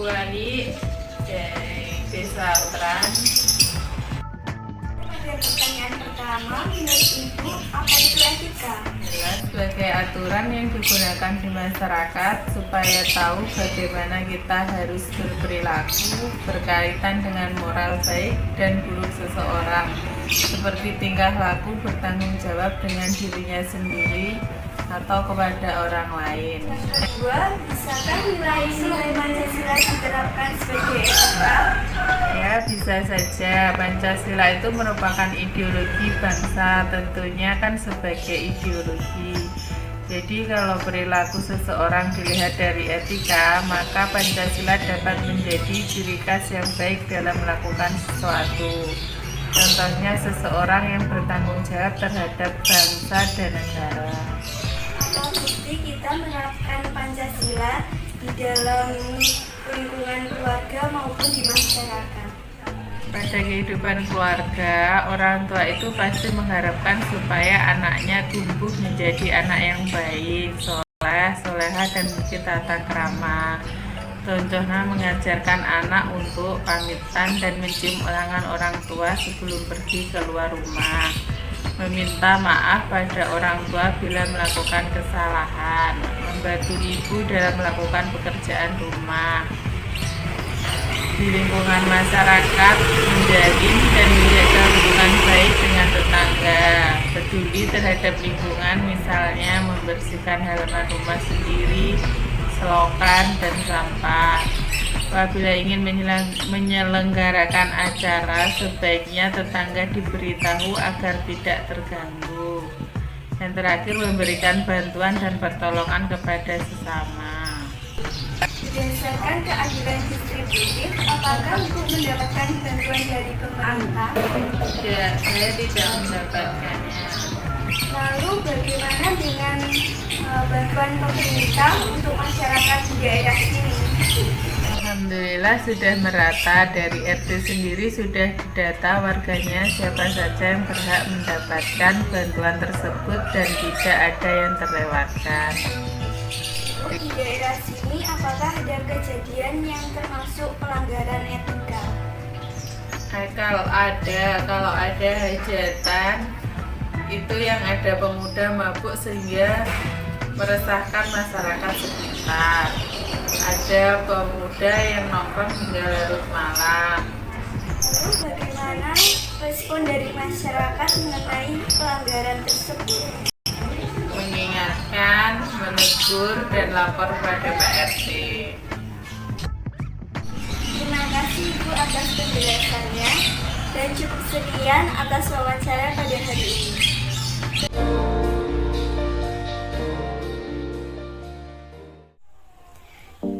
Wali dari Desa Uteran. Pada pertanyaan pertama, menurut Ibu, apa itu etika? Sebagai aturan yang digunakan di masyarakat supaya tahu bagaimana kita harus berperilaku berkaitan dengan moral baik dan buruk seseorang, seperti tingkah laku bertanggung jawab dengan dirinya sendiri atau kepada orang lain. Kedua, bisakah nilai-nilai Pancasila diterapkan sebagai etika? Ya, bisa saja. Pancasila itu merupakan ideologi bangsa, tentunya kan sebagai ideologi. Jadi kalau perilaku seseorang dilihat dari etika, maka Pancasila dapat menjadi ciri khas yang baik dalam melakukan sesuatu. Contohnya seseorang yang bertanggung jawab terhadap bangsa dan negara. Apa bukti kita menerapkan Pancasila di dalam lingkungan keluarga maupun di masyarakat? Pada kehidupan keluarga, orang tua itu pasti mengharapkan supaya anaknya tumbuh menjadi anak yang baik, soleh, soleha, dan mungkin tata krama. Contohnya mengajarkan anak untuk pamitan dan mencium tangan orang tua sebelum pergi keluar rumah. Meminta maaf pada orang tua bila melakukan kesalahan. Membantu ibu dalam melakukan pekerjaan rumah. Di lingkungan masyarakat, menjalin dan menjaga hubungan baik dengan tetangga, peduli terhadap lingkungan, misalnya membersihkan halaman rumah sendiri, selokan, dan sampah. Apabila ingin menyelenggarakan acara, sebaiknya tetangga diberitahu agar tidak terganggu. Dan terakhir, memberikan bantuan dan pertolongan kepada sesama. Berdasarkan keadilan distributif, apakah Ibu mendapatkan bantuan dari pemerintah? Tidak, saya tidak mendapatkannya. Lalu bagaimana dengan bantuan pemerintah untuk masyarakat di daerah sini? Alhamdulillah sudah merata. Dari RT sendiri sudah didata warganya siapa saja yang berhak mendapatkan bantuan tersebut dan tidak ada yang terlewatkan. Di daerah sini, apakah ada kejadian yang termasuk pelanggaran etika? Kalau ada hajatan, itu yang ada pemuda mabuk sehingga meresahkan masyarakat sekitar. Ada pemuda yang nongkrong hingga larut malam. Lalu bagaimana respon dari masyarakat mengenai pelanggaran tersebut? Mengingatkan, menegur, dan lapor pada Pak RT. Terima kasih Ibu atas penjelasannya dan cukup sekian atas wawancara pada hari ini.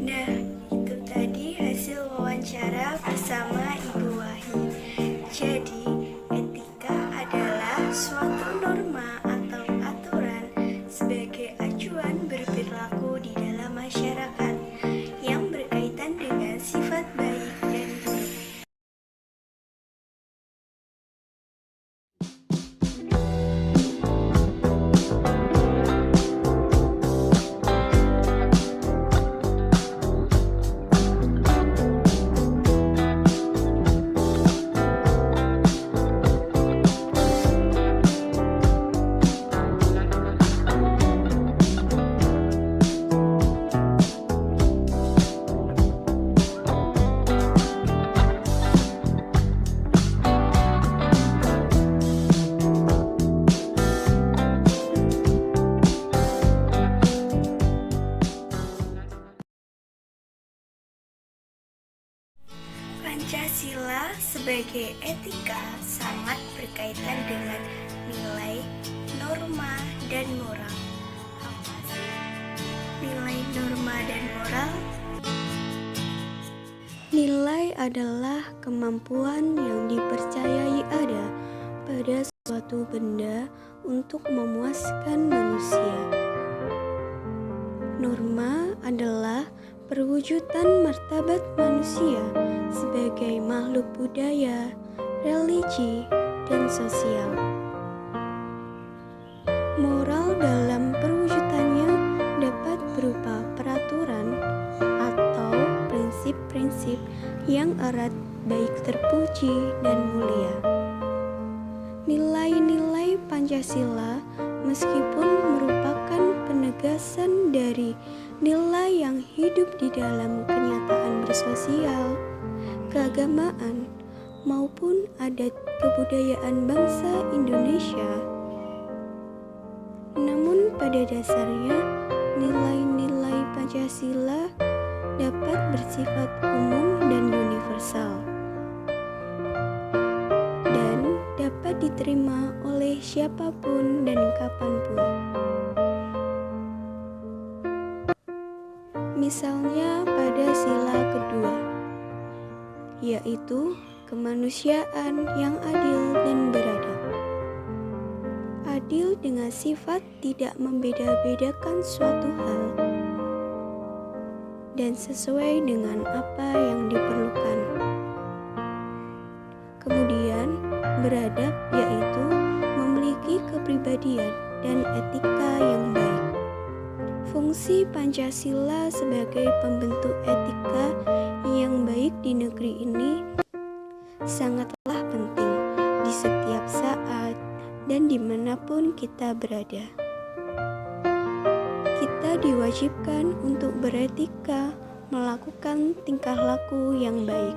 Nah, itu tadi hasil wawancara bersama Ibu Wahyu. Jadi, etika adalah suatu norma atau aturan sebagai acuan berperilaku di dalam masyarakat yang berkaitan dengan sifat baik dan buruk. Pancasila sebagai etika sangat berkaitan dengan nilai, norma, dan moral. Apa sih nilai, norma, dan moral? Nilai adalah kemampuan yang dipercayai ada pada suatu benda untuk memuaskan manusia. Norma adalah perwujudan martabat manusia sebagai makhluk budaya, religi, dan sosial. Moral dalam perwujudannya dapat berupa peraturan atau prinsip-prinsip prinsip yang erat, baik terpuji dan mulia. Nilai-nilai Pancasila meskipun merupakan penegasan dari nilai yang hidup di dalam kenyataan bersosial, keagamaan, maupun adat kebudayaan bangsa Indonesia. Namun pada dasarnya, nilai-nilai Pancasila dapat bersifat umum dan universal, dan dapat diterima oleh siapapun dan kapanpun. Misalnya pada sila kedua, yaitu kemanusiaan yang adil dan beradab. Adil dengan sifat tidak membeda-bedakan suatu hal dan sesuai dengan apa yang diperlukan. Kemudian, beradab yaitu memiliki kepribadian dan etika yang baik. Fungsi Pancasila sebagai pembentuk etika yang baik di negeri ini sangatlah penting di setiap saat dan dimanapun kita berada. Kita diwajibkan untuk beretika, melakukan tingkah laku yang baik.